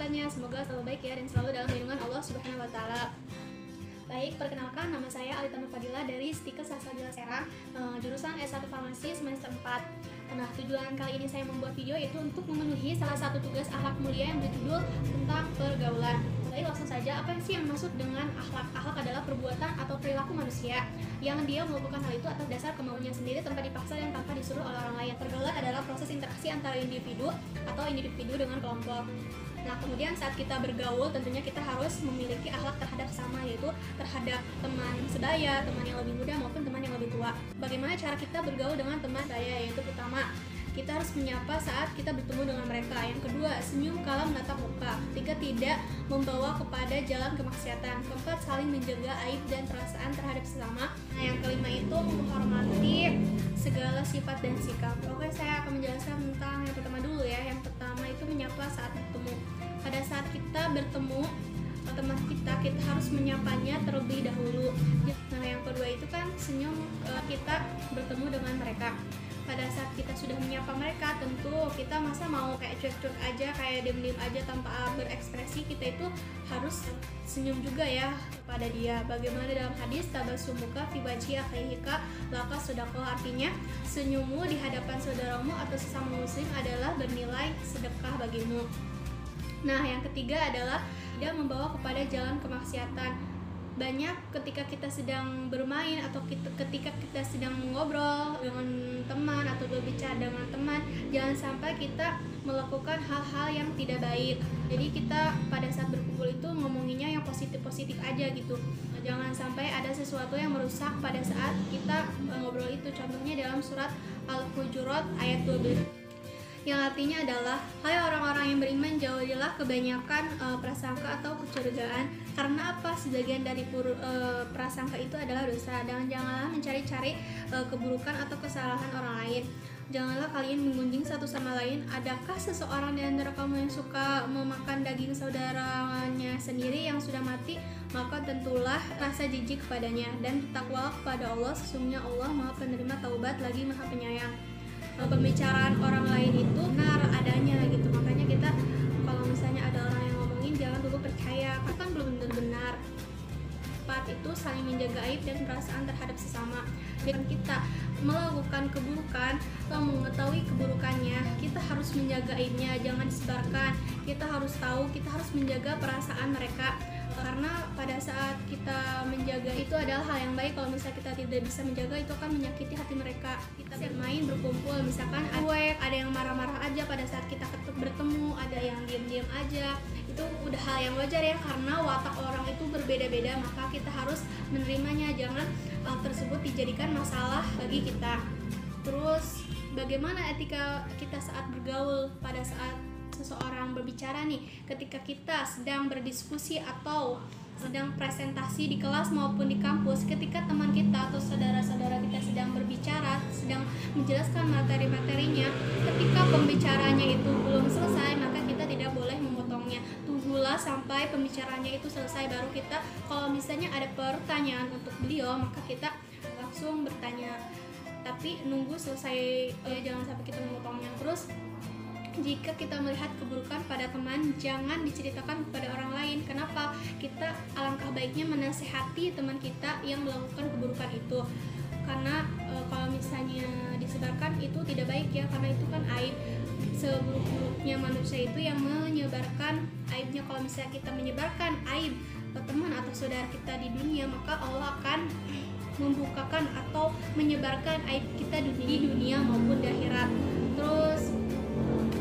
sahabatnya, semoga selalu baik ya dan selalu dalam lindungan Allah Subhanahu wa taala. Baik, perkenalkan nama saya Alita Nur Fadila dari Stikes Salsabila Serang, jurusan S1 Farmasi semester 4. Nah, tujuan kali ini saya membuat video itu untuk memenuhi salah satu tugas akhlak mulia yang berjudul tentang pergaulan. Baik, langsung saja, apa sih yang maksud dengan akhlak? Akhlak adalah perbuatan atau perilaku manusia yang dia melakukan hal itu atas dasar kemauannya sendiri tanpa dipaksa dan tanpa disuruh oleh orang lain. Pergaulan adalah proses interaksi antara individu atau individu dengan kelompok. Nah, kemudian saat kita bergaul, tentunya kita harus memiliki akhlak terhadap sesama, yaitu terhadap teman sebaya, teman yang lebih muda maupun teman yang lebih tua. Bagaimana cara kita bergaul dengan teman saya? Yaitu pertama, kita harus menyapa saat kita bertemu dengan mereka. Yang kedua, senyum kala menatap muka. Ketiga, tidak membawa kepada jalan kemaksiatan. Keempat, saling menjaga aib dan perasaan terhadap sesama. Nah, yang kelima itu menghormati segala sifat dan sikap. Oke, saya akan menjelaskan tentang yang pertama dulu ya. Yang pertama itu menyapa saat bertemu. Pada saat kita bertemu teman kita harus menyapanya terlebih dahulu. Nah, yang kedua itu kan senyum kita bertemu dengan mereka. Pada saat kita sudah menyapa mereka, tentu kita masa mau kayak cuek-cuek aja, kayak diem-diem aja tanpa berekspresi. Kita itu harus senyum juga ya kepada dia. Bagaimana dalam hadis, tabassumuka fi wajhi akhika laka sedekah, artinya senyummu di hadapan saudaramu atau sesama muslim adalah bernilai sedekah bagimu. Nah, yang ketiga adalah tidak membawa kepada jalan kemaksiatan. Banyak ketika kita sedang bermain atau ketika kita sedang ngobrol dengan teman atau berbicara dengan teman, jangan sampai kita melakukan hal-hal yang tidak baik. Jadi kita pada saat berkumpul itu ngomonginnya yang positif-positif aja gitu. Jangan sampai ada sesuatu yang merusak pada saat kita ngobrol itu. Contohnya dalam surat Al-Hujurat ayat 12. Yang artinya adalah, hai orang-orang yang beriman, jauhilah kebanyakan prasangka atau kecurigaan, karena apa? Sebagian dari prasangka itu adalah dosa. Dan janganlah mencari-cari keburukan atau kesalahan orang lain. Janganlah kalian menggunjing satu sama lain. Adakah seseorang di antara kamu yang suka memakan daging saudaranya sendiri yang sudah mati? Maka tentulah rasa jijik kepadanya, dan bertakwalah kepada Allah, sesungguhnya Allah Maha Penerima Taubat lagi Maha Penyayang. Pembicaraan orang lain itu benar adanya gitu, makanya kita kalau misalnya ada orang yang ngomongin jangan dulu percaya, itu kan belum tentu benar. Empat itu saling menjaga aib dan perasaan terhadap sesama. Dan kita melakukan keburukan atau mengetahui keburukannya, kita harus menjaga aibnya, jangan disebarkan. Kita harus tahu, kita harus menjaga perasaan mereka, karena pada saat kita menjaga itu adalah hal yang baik. Kalau misalnya kita tidak bisa menjaga, itu akan menyakiti hati mereka. Kita bermain, berkumpul, misalkan ada yang marah-marah aja pada saat kita bertemu, ada yang diam-diam aja, itu udah hal yang wajar ya, karena watak orang itu berbeda-beda, maka kita harus menerimanya. Jangan hal tersebut dijadikan masalah bagi kita. Terus bagaimana etika kita saat bergaul pada saat seseorang berbicara nih, ketika kita sedang berdiskusi atau sedang presentasi di kelas maupun di kampus, ketika teman kita atau saudara-saudara kita sedang berbicara, sedang menjelaskan materi-materinya, ketika pembicaranya itu belum selesai, maka kita tidak boleh memotongnya. Tunggulah sampai pembicaranya itu selesai, baru kita, kalau misalnya ada pertanyaan untuk beliau, maka kita langsung bertanya. Tapi nunggu selesai, jangan sampai kita memotongnya. Terus jika kita melihat keburukan pada teman, jangan diceritakan kepada orang lain. Kenapa? Kita alangkah baiknya menasehati teman kita yang melakukan keburukan itu. Karena kalau misalnya disebarkan itu tidak baik ya, karena itu kan aib. Seburuk-buruknya manusia itu yang menyebarkan aibnya. Kalau misalnya kita menyebarkan aib ke teman atau saudara kita di dunia, maka Allah akan membukakan atau menyebarkan aib kita di dunia maupun di akhirat. Terus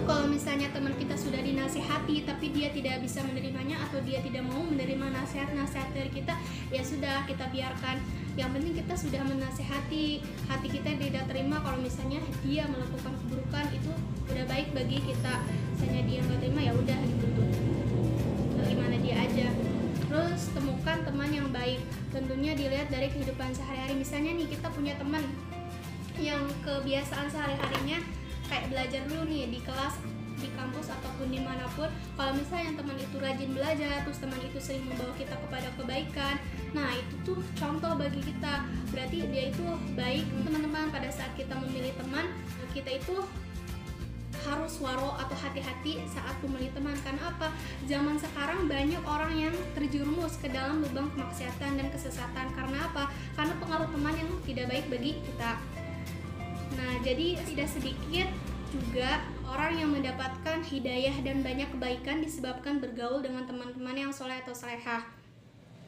kalau misalnya teman kita sudah dinasihati tapi dia tidak bisa menerimanya atau dia tidak mau menerima nasihat-nasihat dari kita, ya sudah, kita biarkan. Yang penting kita sudah menasihati, hati kita tidak terima kalau misalnya dia melakukan keburukan, itu udah baik bagi kita. Misalnya dia nggak terima, ya udah dituntut, bagaimana dia aja. Terus temukan teman yang baik, tentunya dilihat dari kehidupan sehari-hari. Misalnya nih, kita punya teman yang kebiasaan sehari-harinya kayak belajar dulu nih di kelas, di kampus ataupun dimanapun. Kalau misalnya teman itu rajin belajar, terus teman itu sering membawa kita kepada kebaikan, nah itu tuh contoh bagi kita, berarti dia itu baik. Teman-teman, pada saat kita memilih teman, kita itu harus waro atau hati-hati saat memilih teman. Karena apa? Zaman sekarang banyak orang yang terjerumus ke dalam lubang kemaksiatan dan kesesatan. Karena apa? Karena pengaruh teman yang tidak baik bagi kita. Nah, jadi tidak sedikit juga orang yang mendapatkan hidayah dan banyak kebaikan disebabkan bergaul dengan teman-teman yang soleh atau solehah.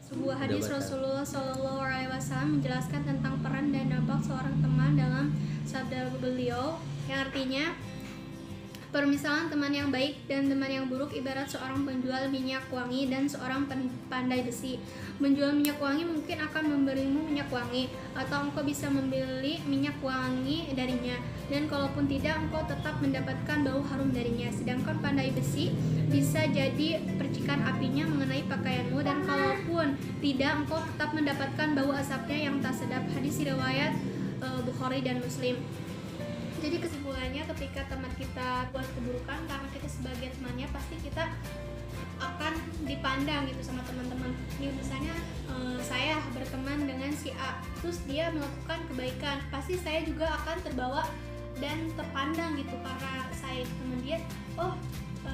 Sebuah hadis Rasulullah SAW menjelaskan tentang peran dan dampak seorang teman dalam sabda beliau, yang artinya permisalan teman yang baik dan teman yang buruk ibarat seorang penjual minyak wangi dan seorang pandai besi. Menjual minyak wangi mungkin akan memberimu minyak wangi, atau engkau bisa membeli minyak wangi darinya, dan kalaupun tidak, engkau tetap mendapatkan bau harum darinya. Sedangkan pandai besi bisa jadi percikan apinya mengenai pakaianmu, dan kalaupun tidak, engkau tetap mendapatkan bau asapnya yang tak sedap. Hadis riwayat Bukhari dan Muslim. Jadi kesimpulannya, ketika teman kita buat keburukan, karena kita sebagai temannya pasti kita akan dipandang gitu sama teman-teman. Nih misalnya saya berteman dengan si A, terus dia melakukan kebaikan, pasti saya juga akan terbawa dan terpandang gitu, karena saya teman dia. Oh,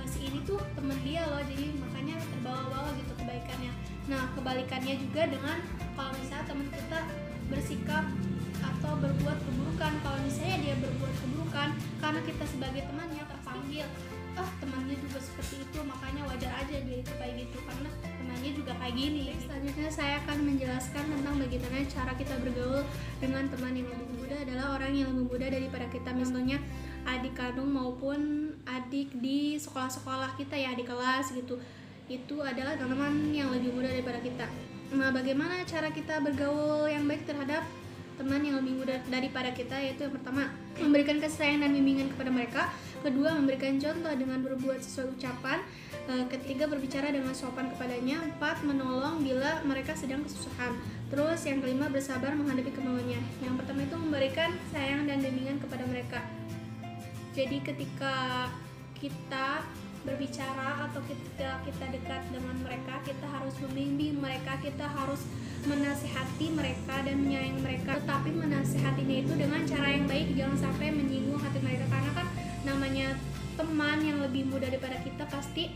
si ini tuh teman dia loh, jadi makanya terbawa-bawa gitu kebaikannya. Nah, kebalikannya juga dengan kalau misalnya teman kita bersikap atau berbuat keburukan, kalau misalnya dia berbuat keburukan karena kita sebagai temannya terpanggil, temannya juga seperti itu, makanya wajar aja dia itu kayak gitu karena temannya juga kayak gini. Selanjutnya saya akan menjelaskan tentang bagaimana cara kita bergaul dengan teman yang lebih muda adalah orang yang lebih muda daripada kita, misalnya adik kandung maupun adik di sekolah-sekolah kita ya, di kelas gitu. Itu adalah teman yang lebih muda daripada kita. Nah, bagaimana cara kita bergaul yang baik terhadap teman yang lebih muda daripada kita? Yaitu yang pertama, memberikan kasih sayang dan bimbingan kepada mereka. Kedua, memberikan contoh dengan berbuat sesuai ucapan. Ketiga, berbicara dengan sopan kepadanya. Empat, menolong bila mereka sedang kesusahan. Terus yang kelima, bersabar menghadapi kemauannya. Yang pertama itu memberikan sayang dan bimbingan kepada mereka. Jadi ketika kita berbicara atau ketika kita dekat dengan mereka, kita harus membimbing mereka, kita harus menasihati mereka dan menyayangi mereka, tetapi menasihatinya itu dengan cara yang baik, jangan sampai menyinggung hati mereka, karena kan namanya teman yang lebih muda daripada kita pasti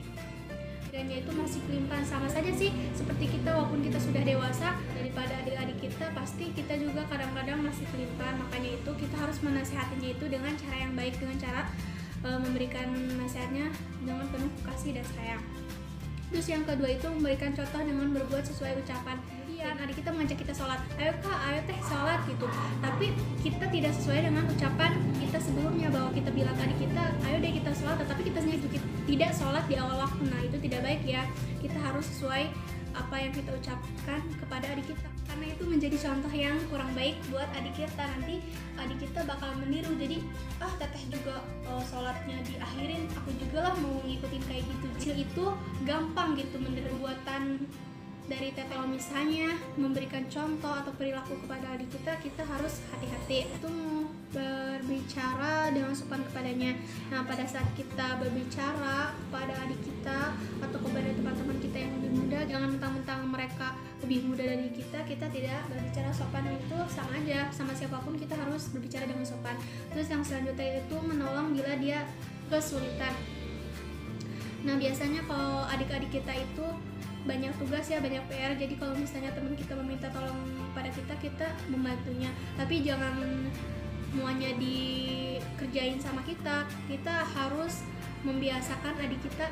dan itu masih pelimpan. Sama saja sih seperti kita, walaupun kita sudah dewasa, daripada adik-adik kita pasti kita juga kadang-kadang masih pelimpan. Makanya itu kita harus menasihatinya itu dengan cara yang baik, dengan cara memberikan nasihatnya dengan penuh kasih dan sayang. Terus yang kedua itu memberikan contoh dengan berbuat sesuai ucapan. Jadi adik kita mengajak kita sholat, ayo kak, ayo teh sholat gitu, tapi kita tidak sesuai dengan ucapan kita sebelumnya, bahwa kita bilang ke adik kita, ayo deh kita sholat, tetapi kita sendiri tidak sholat di awal waktu. Nah, itu tidak baik ya. Kita harus sesuai apa yang kita ucapkan kepada adik kita, karena itu menjadi contoh yang kurang baik buat adik kita. Nanti adik kita bakal meniru, jadi teteh juga sholatnya diakhirin, aku juga lah mau ngikutin kayak gitu. Kecil itu gampang gitu meniru buatan dari teteh. Kalau misalnya memberikan contoh atau perilaku kepada adik kita, kita harus hati-hati itu berbicara dengan sopan kepadanya. Nah, pada saat kita berbicara kepada adik kita atau kepada teman-teman kita yang lebih muda, jangan mentang-mentang mereka lebih muda dari kita tidak berbicara sopan. Itu sama aja, sama siapapun kita harus berbicara dengan sopan. Terus yang selanjutnya itu menolong bila dia kesulitan. Nah, biasanya kalau adik-adik kita itu banyak tugas ya, banyak PR, jadi kalau misalnya teman kita meminta tolong pada kita membantunya, tapi jangan semuanya dikerjain sama kita harus membiasakan adik kita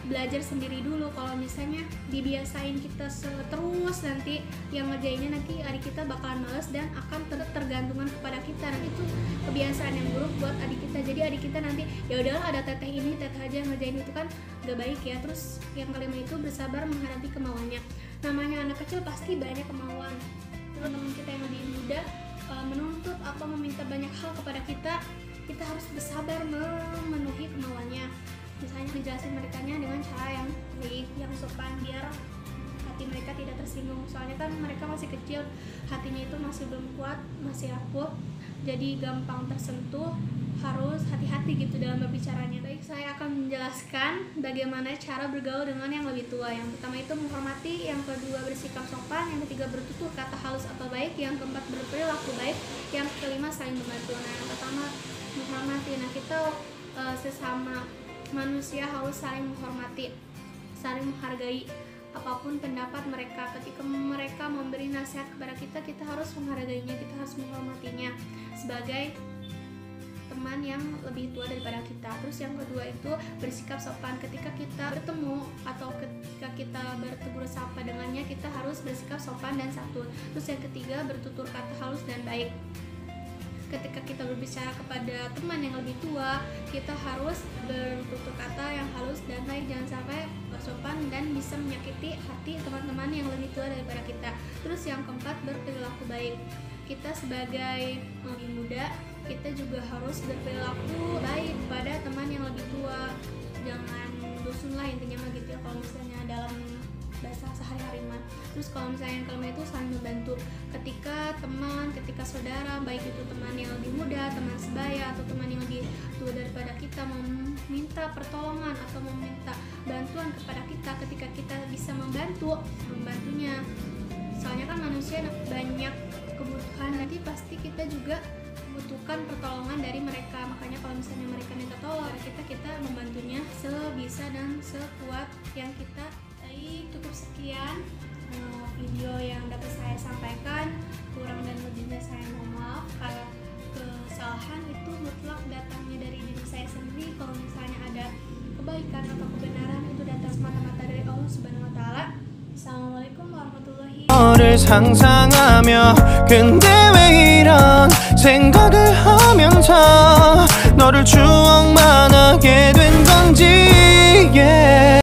belajar sendiri dulu. Kalau misalnya dibiasain kita terus, nanti yang ngerjainnya nanti adik kita bakalan males dan akan tergantungan kepada kita, dan itu kebiasaan yang buruk buat adik kita. Jadi adik kita nanti ya udahlah, ada teteh ini, teteh aja ngerjain, itu kan gak baik ya. Terus yang kelima itu bersabar menghadapi kemauannya. Namanya anak kecil pasti banyak kemauan. Teman-teman kita yang lebih muda menuntut atau meminta banyak hal kepada kita harus bersabar memenuhi kemauannya. Misalnya menjelaskan mereka dengan cara yang baik, yang sopan, biar hati mereka tidak tersinggung. Soalnya kan mereka masih kecil, hatinya itu masih belum kuat, masih rapuh, jadi gampang tersentuh. Harus hati-hati gitu dalam berbicaranya. Baik, saya akan menjelaskan bagaimana cara bergaul dengan yang lebih tua. Yang pertama itu menghormati, yang kedua bersikap sopan, yang ketiga bertutur kata halus atau baik, yang keempat berperilaku baik, yang kelima saling membantu. Nah, yang pertama menghormati. Nah, kita sesama manusia harus saling menghormati, saling menghargai apapun pendapat mereka. Ketika mereka memberi nasihat kepada kita, kita harus menghargainya, kita harus menghormatinya sebagai teman yang lebih tua daripada kita. Terus yang kedua itu bersikap sopan. Ketika kita bertemu atau ketika kita bertegur sapa dengannya, kita harus bersikap sopan dan santun. Terus yang ketiga bertutur kata halus dan baik. Ketika kita berbicara kepada teman yang lebih tua, kita harus bertutur kata yang halus dan baik, jangan sampai sopan dan bisa menyakiti hati teman-teman yang lebih tua daripada kita. Terus yang keempat berperilaku baik. Kita sebagai lebih muda, kita juga harus berperilaku baik pada teman yang lebih tua. Jangan dusun lah, intinya mah gitu ya kalau misalnya dalam bahasa sehari-hari mah. Terus kalau misalnya yang kelima itu saling membantu. Ketika teman, ketika saudara, baik itu teman yang lebih muda, teman sebaya, atau teman yang lebih tua daripada kita meminta pertolongan atau meminta bantuan kepada kita, ketika kita bisa membantunya. Soalnya kan manusia banyak kebutuhan, nanti pasti kita juga membutuhkan pertolongan dari mereka. Makanya kalau misalnya mereka minta tolong kita membantunya sebisa dan sekuat yang kita. Cukup sekian video yang dapat saya sampaikan. Kurang dan lebihnya saya mohon maaf. Kalau kesalahan itu mutlak datangnya dari diri saya sendiri. Kalau misalnya ada kebaikan atau kebenaran, itu datang semata-mata dari Allah Subhanahu wa Ta'ala. Assalamualaikum warahmatullahi 너를 상상하며 근데 왜 이런 생각을 하면서 너를 추억만 하게 된 건지